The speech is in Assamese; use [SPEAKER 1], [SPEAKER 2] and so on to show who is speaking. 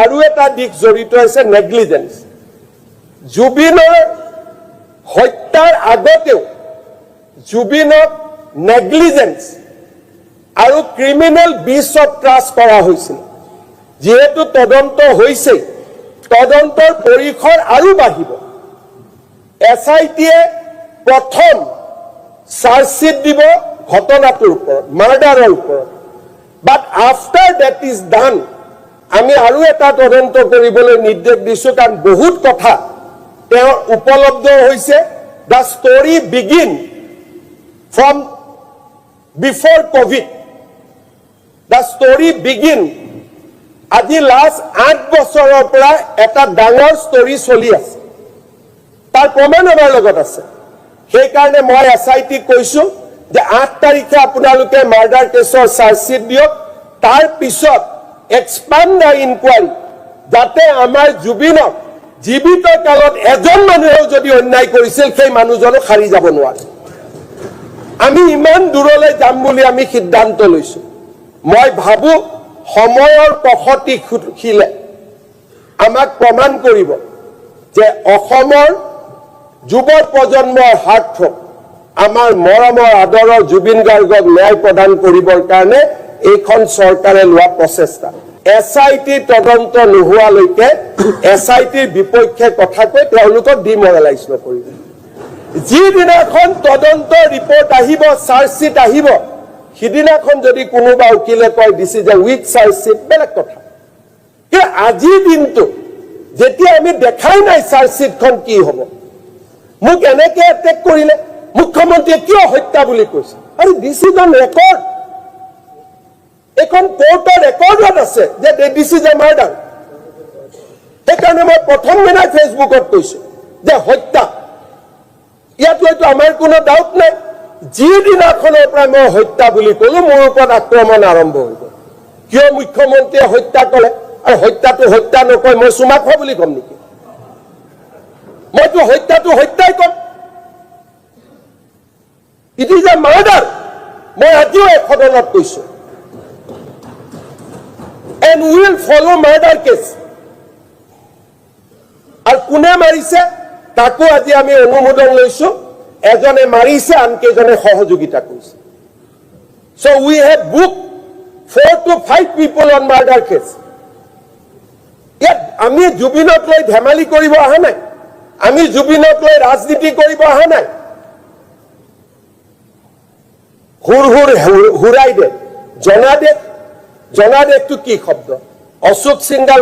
[SPEAKER 1] আৰু এটা দিক জড়িত আছে নেগলিজেন্স জুবিনৰ হত্যাৰ আগতেও জুবিনক নেগলিজেন্স আৰু ক্ৰিমিনেল বিচ অফ ট্ৰাষ্ট কৰা হৈছিল যেহেতু তদন্ত হৈছে তদন্তৰ পৰিসৰ আৰু বাঢ়িব এছআইটিয়ে প্ৰথম চাৰ্জশ্বিট দিব ঘটনাটোৰ ওপৰত মাৰ্ডাৰৰ ওপৰত বাট আফটাৰ দ্যাট ইজ ডান আমি আৰু এটা তদন্ত কৰিবলৈ নিৰ্দেশ দিছো কাৰণ বহুত কথা তেওঁ উপলব্ধ হৈছে the story begin from before Covid the story begin আজি লাষ্ট 8 বছৰৰ পৰা এটা ডাঙৰ ষ্টৰী চলি আছে তাৰ প্ৰমাণ আমাৰ লগত আছে সেইকাৰণে মই এছআইটি কৈছো যে 8 তাৰিখে আপোনালোকে মাৰ্ডাৰ কেছৰ চাৰ্জশ্বিট দিয়ক তাৰ পিছত এক্সপান্ড দ্য ইনকুৱাৰী যাতে আমাৰ জুবিনক জীৱিত কালত এজন মানুহেও যদি অন্যায় কৰিছিল সেই মানুহজনক হাৰি যাব নোৱাৰে আমি ইমান দূৰলৈ যাম বুলি আমি সিদ্ধান্ত লৈছো মই ভাবো সময়ৰ পখতি খিলে আমাক প্ৰমাণ কৰিব যে অসমৰ যুৱ প্ৰজন্মৰ হাৰ্ট আমাৰ মৰমৰ আদৰৰ জুবিন গাৰ্গক ন্যায় প্ৰদান কৰিবৰ কাৰণে এইখন চৰকাৰে লোৱা প্ৰচেষ্টা এছআইটি তদন্ত নোহোৱালৈকে এছআইটিৰ বিপক্ষে কথা কৈ তেওঁলোকক ডিমৰেলাইজ নকৰিব যিদিনাখন তদন্ত ৰিপৰ্ট আহিব চাৰ্জশ্বিট আহিব সিদিনাখন যদি কোনোবা উকিলে কয় this is a week charge sheet বেলেগ কথা কিন্তু আজিৰ দিনটো যেতিয়া আমি দেখাই নাই চাৰ্জশ্বিটখন কি হ'ব মোক এনেকে এটেক কৰিলে মুখ্যমন্ত্ৰীয়ে কিয় হত্যা বুলি কৈছে আৰু দিছ ইজ অন ৰেকৰ্ড এখন কোৰ্টৰ ৰেকৰ্ডত আছে যে দিছ ইজ এ মাৰ্ডাৰ সেইকাৰণে মই প্ৰথম দিনাই ফেচবুকত কৈছো যে হত্যা ইয়াত হয়তো আমাৰ কোনো ডাউট নাই যিদিনাখনৰ পৰা মই হত্যা বুলি ক'লো মোৰ ওপৰত আক্ৰমণ আৰম্ভ হৈ গ'ল কিয় মুখ্যমন্ত্ৰীয়ে হত্যা কৰে আৰু হত্যাটো হত্যা নকয় মই চুমা খোৱা বুলি ক'ম নেকি মইতো হত্যাটো হত্যাই ক'ম ইট ইজ এ মাৰ্ডাৰ মই আজিও এক সদনত কৈছো and we will follow murder case আৰু কোনে মাৰিছে তাকো আজি আমি অনুমোদন লৈছো এজনে মাৰিছে আনকেজনে সহযোগিতা কৰিছে so we have booked 4 to 5 people on murder case ইয়াত আমি জুবিনক লৈ ধেমালি কৰিব অহা নাই আমি জুবিনক লৈ ৰাজনীতি কৰিব অহা নাই হুৰাই দে জনাদেশটো কি শব্দ অশোক সিংডাল